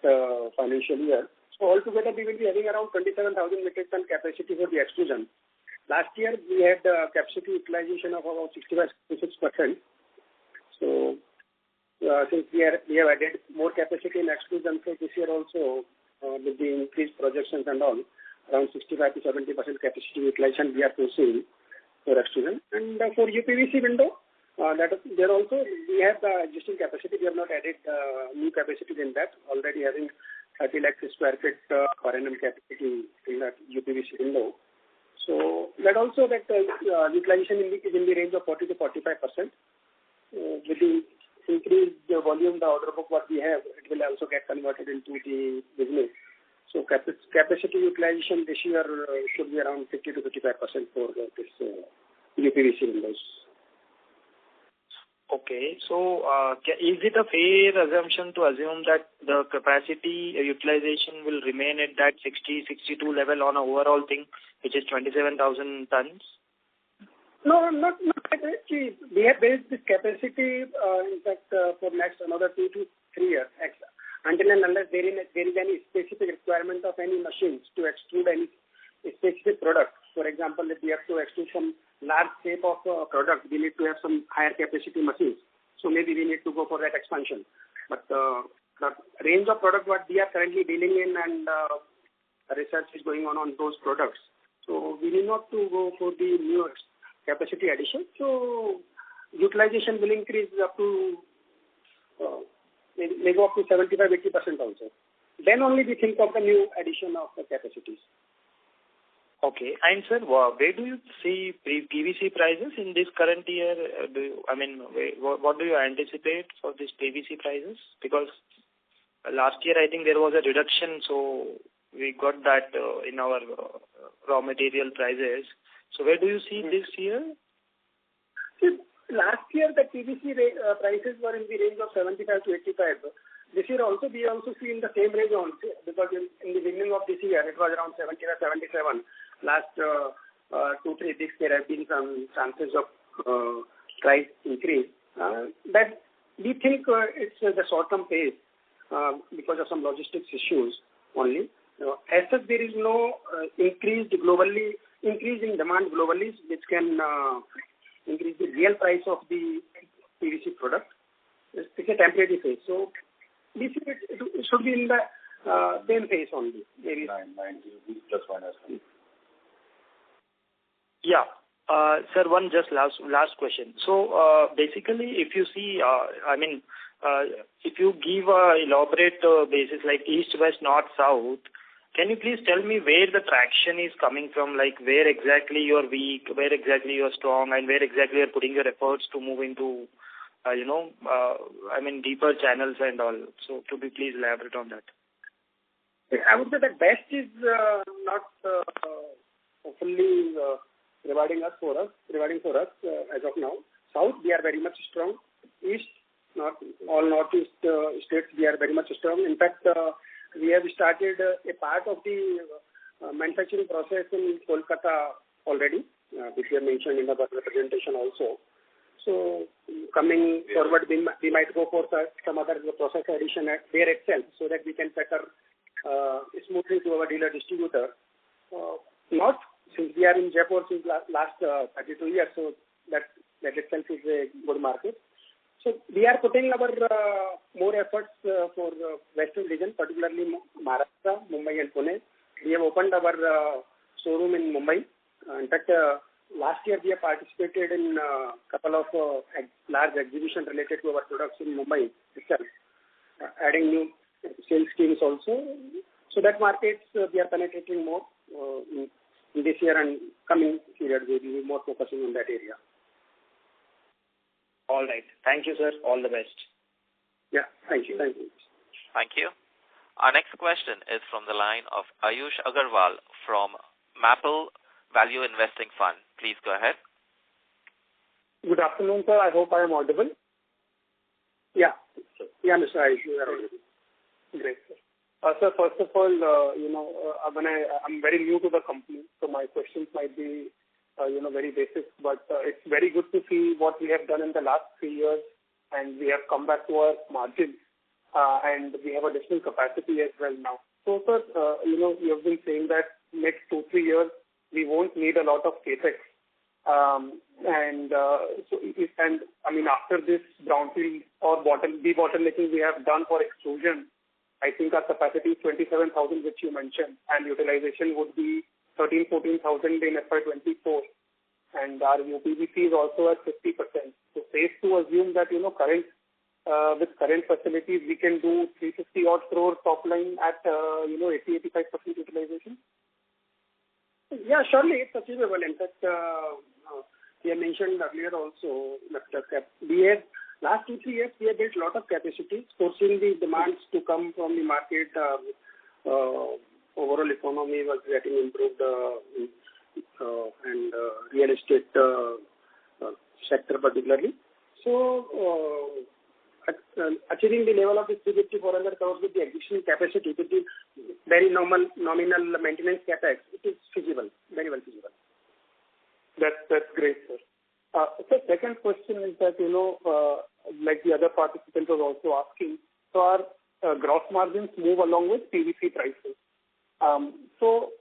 financial year. So altogether we will be having around 27,000 metric ton capacity for the extrusion. Last year we had capacity utilization of about 65-66%. So since we have added more capacity in extrusion, so this year also with the increased projections and all, around 65-70% capacity utilization we are foreseeing for extrusion. And for UPVC window, there also we have the existing capacity. We have not added new capacity in that. Already having 30 lakh square feet per annum capacity in that UPVC window. So that also utilization is in the range of 40-45%. With the increased volume, the order book what we have, it will also get converted into the business. So capacity utilization this year should be around 50-55% for this UPVC windows. Okay, so is it a fair assumption to assume that the capacity utilization will remain at that 60-62 level on a overall thing, which is 27,000 tons? No, not actually. We have based this capacity, in fact, for next another 2 to 3 years, until and unless there is any specific requirement of any machines to extrude any specific product. For example, if we have to extrude some large shape of product, we need to have some higher capacity machines. So maybe we need to go for that expansion. But the range of product what we are currently dealing in, and research is going on those products. So we need not to go for the new capacity addition. So utilization will increase up to may go up to 75-80% also. Then only we think of the new addition of the capacities. Okay. And sir, where do you see PVC prices in this current year? What do you anticipate for these PVC prices? Because last year I think there was a reduction, so we got that in our raw material prices. So where do you see this year? See, last year the PVC prices were in the range of 75 to 85. this year also we also see in the same range also, because in the beginning of this year it was around 70 or 77. Last 2-3 weeks there have been some chances of price increase. That we think it's the short-term pace because of some logistics issues only. As such, there is no increase in demand globally, which can increase the real price of the PVC product. It's a temporary phase. So we see it should be in the same phase only. Maybe 990 rupees plus minus. Yeah. Sir, one just last question. So basically, if you see, if you give a elaborate basis like east, west, north, south, can you please tell me where the traction is coming from? Like where exactly you are weak, where exactly you are strong, and where exactly you are putting your efforts to move into, deeper channels and all. So could you please elaborate on that? I would say that best is not fully rewarding for us as of now. South, we are very much strong. East, all northeast states, we are very much strong. In fact, we have started a part of the manufacturing process in Kolkata already, which we have mentioned in our presentation also. So coming forward, we might go for some other process addition at there itself, so that we can better smoothly to our dealer distributor. Not since we are in Jaipur since last 32 years, so that itself is a good market. So we are putting our more efforts for Western region, particularly Maharashtra, Mumbai and Pune. We have opened our showroom in Mumbai. In fact, last year we have participated in a couple of large exhibitions related to our products in Mumbai itself, adding new sales teams also. So that markets we are penetrating more in this year and coming period. We will be more focusing on that area. All right. Thank you, sir. All the best. Yeah. Thank you. Thank you. Our next question is from the line of Ayush Agarwal from Maple Value Investing Fund. Please go ahead. Good afternoon, sir. I hope I am audible. Yeah. Yeah, Mr. Ayush, you are audible. Great, sir. Sir, first of all, I'm very new to the company, so my questions might be very basic, but it's very good to see what we have done in the last 3 years, and we have come back to our margins, and we have additional capacity as well now. So, sir, you have been saying that next 2-3 years we won't need a lot of capex, after this brownfield or debottlenecking we have done for extrusion, I think our capacity is 27,000, which you mentioned, and utilization would be 13,000-14,000 in FY2024, and our UPVC is also at 50%. So safe to assume that with current facilities we can do 350 odd crore top line at 80-85% utilization. Yeah, surely it's achievable. In fact, we have mentioned earlier also that we have last 2-3 years we have built a lot of capacity, foreseeing the demands to come from the market. Overall economy was getting improved and real estate sector particularly. So achieving the level of 350-400 crores with the existing capacity, with the very nominal maintenance capex, it is feasible, very well feasible. That's great, sir. So second question is that, like the other participant was also asking, so our gross margins move along with PVC prices. So,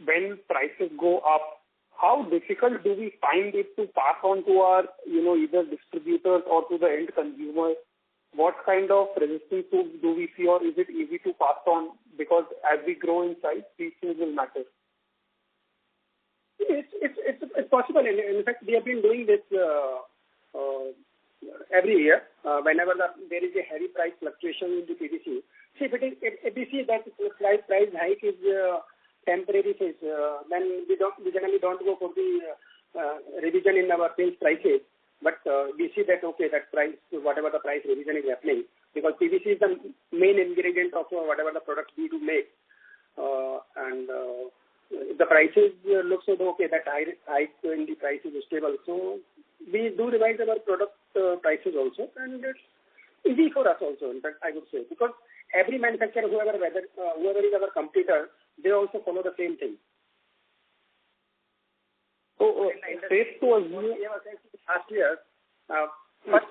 when prices go up, how difficult do we find it to pass on to our, either distributors or to the end consumers? What kind of resistance do we see, or is it easy to pass on? Because as we grow in size, these things will matter. It's possible. In fact, we have been doing this every year. Whenever there is a heavy price fluctuation in the PVC, if we see that price hike is temporary phase, then we generally don't go for the revision in our sales prices. But we see that that price, whatever the price revision is happening, because PVC is the main ingredient of whatever the product we do make, and if the prices look so that hike in the price is stable. So we do revise our product prices also, and easy for us also, in fact, I would say, because every manufacturer, whoever is our competitor, they also follow the same thing. So, safe to assume last year, but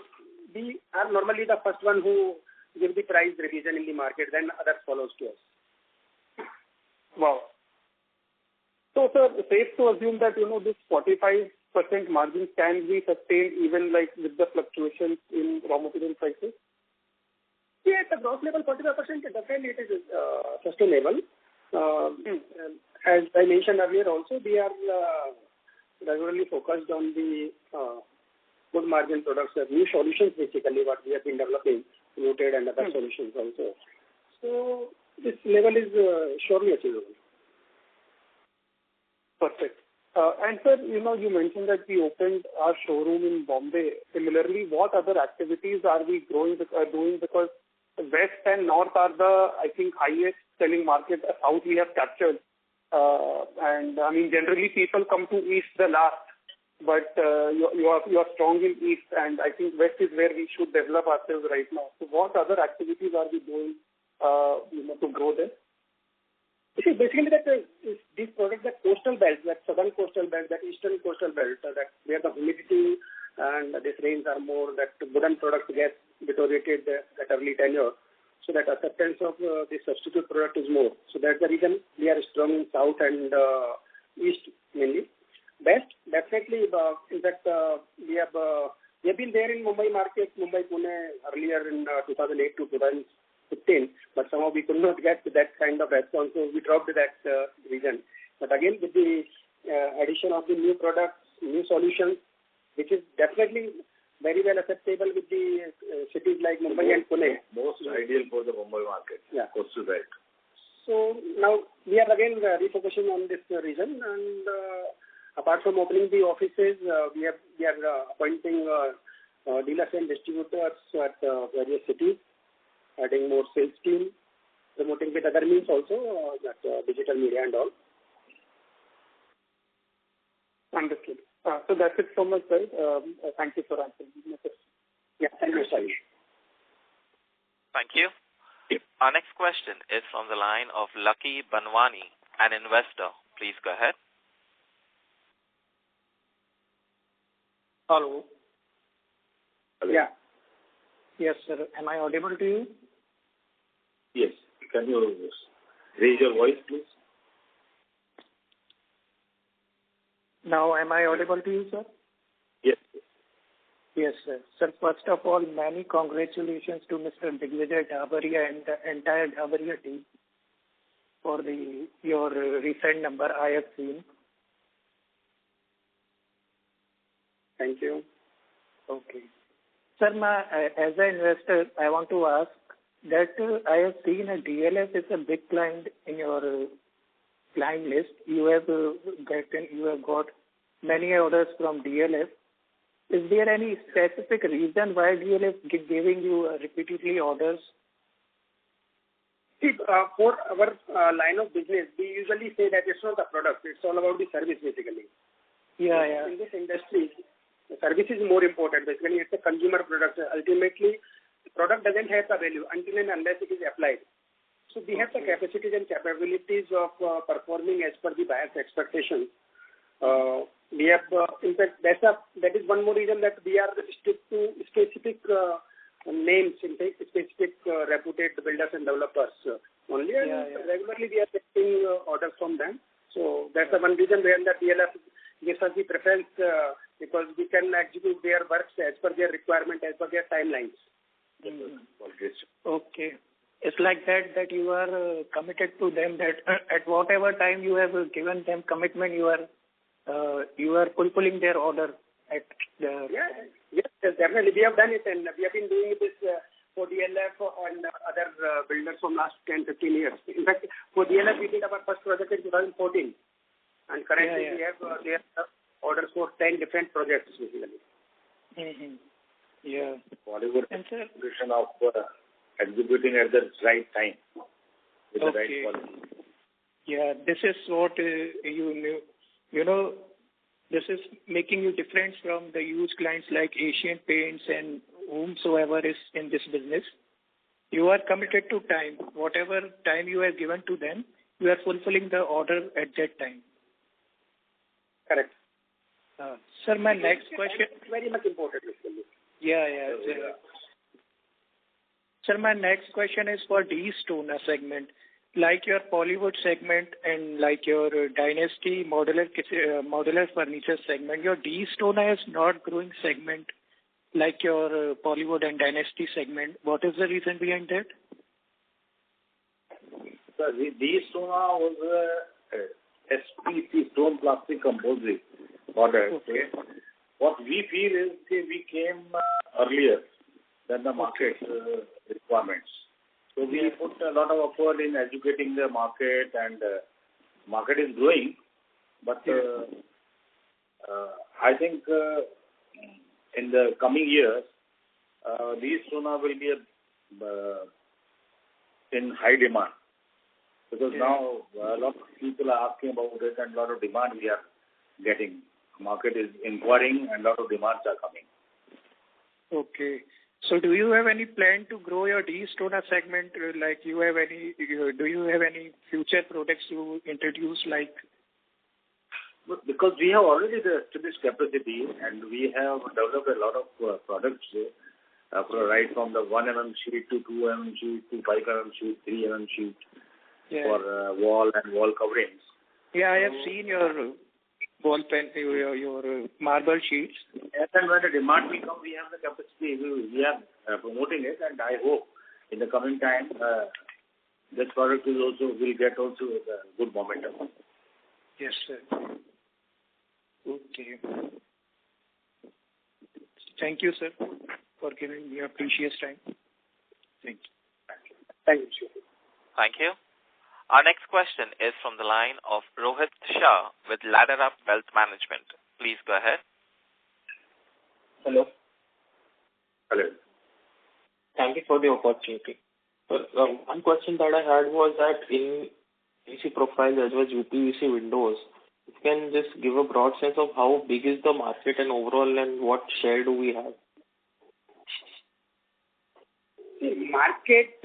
we are normally the first one who give the price revision in the market, then others follows to us. Wow. So, sir, safe to assume that, this 45% margins can be sustained even like with the fluctuations in raw material prices? Yeah, at the gross level, 45%, definitely it is sustainable. As I mentioned earlier also, we are regularly focused on the good margin products, new solutions basically what we have been developing, rooted and other solutions also. So this level is surely achievable. Perfect. And sir, you mentioned that we opened our showroom in Bombay. Similarly, what other activities are we doing? Because West and North are the, I think, highest selling market. South we have captured. And I mean, generally people come to East the last, but you are strong in East, and I think West is where we should develop ourselves right now. So what other activities are we doing, to grow there? You see, basically that these products, that coastal belt, that southern coastal belt, that eastern coastal belt, that where the humidity and these rains are more, that wooden products get deteriorated at early tenure. So that acceptance of the substitute product is more. So that's the reason we are strong in South and East mainly. Best, definitely, in fact, we have been there in Mumbai market, Mumbai, Pune earlier in 2008 to 2015, but somehow we could not get that kind of response, so we dropped that region. But again, with the addition of the new products, new solutions, which is definitely very well acceptable with the cities like Mumbai and Pune. Most ideal for the Mumbai market, coastal belt. So now we are again refocusing on this region, and apart from opening the offices, we are appointing dealers and distributors at various cities, adding more sales team, promoting with other means also, that digital media and all. Understood. So that's it from my side. Thank you for answering my question. Yeah, thank you, Saish. Thank you. Our next question is from the line of Lucky Banwani, an investor. Please go ahead. Hello. Yeah. Yes, sir. Am I audible to you? Yes. Can you raise your voice, please? Now, am I audible to you, sir? Yes. Yes, sir. Sir, first of all, many congratulations to Mr. Digvijay Dhabriya and the entire Dhabriya team for your recent number I have seen. Thank you. Okay. Sir, as an investor, I want to ask that I have seen a DLF is a big client in your client list. You have got many orders from DLF. Is there any specific reason why DLF giving you repeatedly orders? See, for our line of business, we usually say that it's not the product, it's all about the service basically. Yeah. In this industry, the service is more important. Basically, it's a consumer product. Ultimately, the product doesn't have the value until and unless it is applied. So we have the capacities and capabilities of performing as per the buyer's expectations. We have, in fact, that is one more reason that we are stick to specific names, specific reputed builders and developers only. And regularly we are getting orders from them. So that's the one reason where the DLF gives us the preference because we can execute their works as per their requirement, as per their timelines. Okay. It's like that you are committed to them, that at whatever time you have given them commitment, you are fulfilling their order at the... Yes, definitely. We have done it, and we have been doing this for DLF and other builders from last 10-15 years. In fact, for DLF, we did our first project in 2014. And currently we have their orders for 10 different projects, basically. Mm-hmm. Yeah. Bollywood solution of executing at the right time with the right quality. Yeah, this is what this is making you different from the huge clients like Asian Paints and whomsoever is in this business, you are committed to time. Whatever time you have given to them, you are fulfilling the order at that time. Correct. Sir, my next question... Very much important. Yeah. Sir, my next question is for D-Stoner segment. Like your Plywood segment and like your Dynasty modular furniture segment, your D-Stoner is not growing segment like your Plywood and Dynasty segment. What is the reason behind that? So D-Stoner was SPC, stone plastic composite product. Okay. What we feel is we came earlier than the market requirements. So we put a lot of effort in educating the market, and market is growing. But I think in the coming years, these Stoner will be in high demand, because now a lot of people are asking about it, and a lot of demand we are getting. Market is inquiring, and a lot of demands are coming. Okay. So do you have any plan to grow your D-Stoner segment? Like do you have any future products you introduce like? Because we have already the established capacity, and we have developed a lot of products, right from the 1 mm sheet to 2 mm sheet to 5 mm sheet, 3 mm sheet for wall and wall coverings. Yeah, I have seen your wall pen, your marble sheets. Yes, and when the demand will come, we have the capacity. We are promoting it, and I hope in the coming time this product will get good momentum. Yes, sir. Okay. Thank you, sir, for giving me your precious time. Thank you. Thank you. Thank you. Our next question is from the line of Rohit Shah with Ladder Up Wealth Management. Please go ahead. Hello. Hello. Thank you for the opportunity. One question that I had was that in PVC profile as well as UPVC windows, you can just give a broad sense of how big is the market and overall, and what share do we have? The market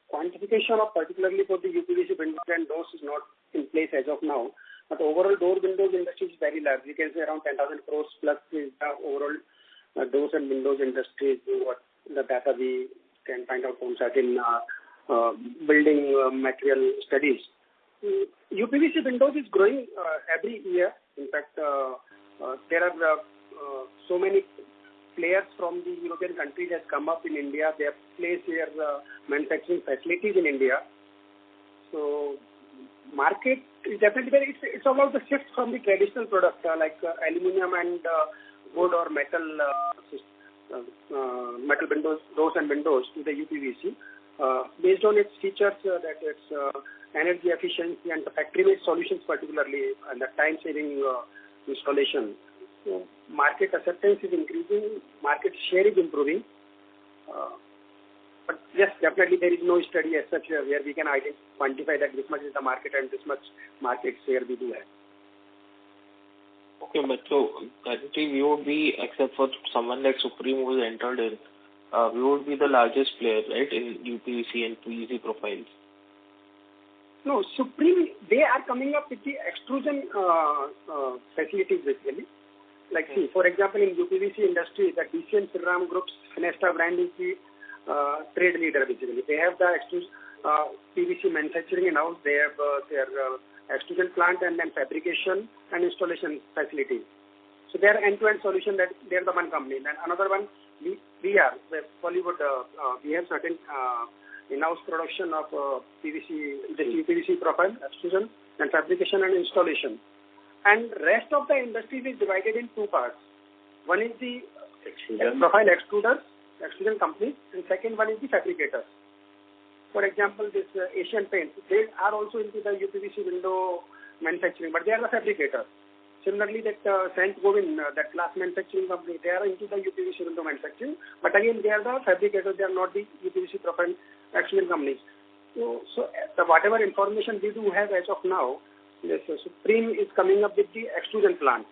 quantification of particularly for the UPVC windows and doors is not in place as of now. But overall door windows industry is very large. We can say around 10,000 crores plus is the overall doors and windows industry. What the data we can find out from certain building material studies. UPVC windows is growing every year. In fact, there are so many players from the European countries has come up in India. They have placed their manufacturing facilities in India. So market is definitely it's about the shift from the traditional product like aluminum and wood or metal windows, doors and windows to the UPVC based on its features that it's energy efficiency and the factory-made solutions, particularly and the time-saving installation. So market acceptance is increasing, market share is improving. But yes, definitely there is no study as such where we can quantify that this much is the market and this much market share we do have. Okay, but so currently we would be, except for someone like Supreme who has entered in, we would be the largest player, right, in UPVC and PVC profiles. No, Supreme, they are coming up with the extrusion facilities basically. Like see, for example, in UPVC industry, the DCN Sriram Group's Finesta brand is the trade leader basically. They have the PVC manufacturing in-house. They have their extrusion plant and then fabrication and installation facilities. So they are end-to-end solution that they are the one company. And another one, we are the Plywood. We have certain in-house production of PVC, the UPVC profile, extrusion and fabrication and installation. And rest of the industry is divided in two parts. One is the profile extruders, extrusion companies, and second one is the fabricators. For example, this Asian Paints, they are also into the UPVC window manufacturing, but they are the fabricators. Similarly, that Saint Gobain, that glass manufacturing company, they are into the UPVC window manufacturing, but again, they are the fabricators, they are not the UPVC profile extrusion companies. So whatever information we do have as of now, yes, Supreme is coming up with the extrusion plant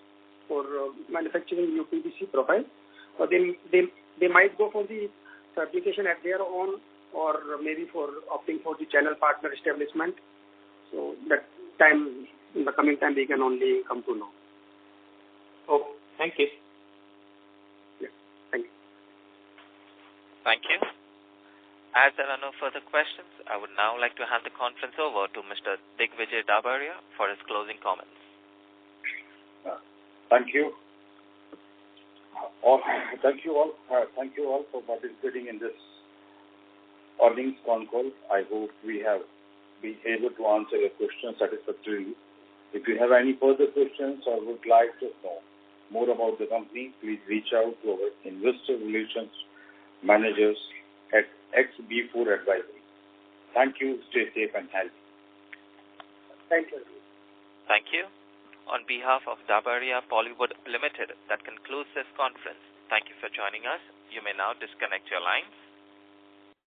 for manufacturing UPVC profile. They they might go for the certification at their own, or maybe for opting for the channel partner establishment. So that time, in the coming time, we can only come to know. Okay. Thank you. Yeah. Thank you. Thank you. As there are no further questions, I would now like to hand the conference over to Mr. Digvijay Dhabriya for his closing comments. Thank you. Thank you all for participating in this earnings Concall. I hope we have been able to answer your questions satisfactorily. If you have any further questions or would like to know more about the company, please reach out to our investor relations managers at XB4 Advisory. Thank you. Stay safe and healthy. Thank you. Thank you. On behalf of Dhabriya Plywood Limited, that concludes this conference. Thank you for joining us. You may now disconnect your lines.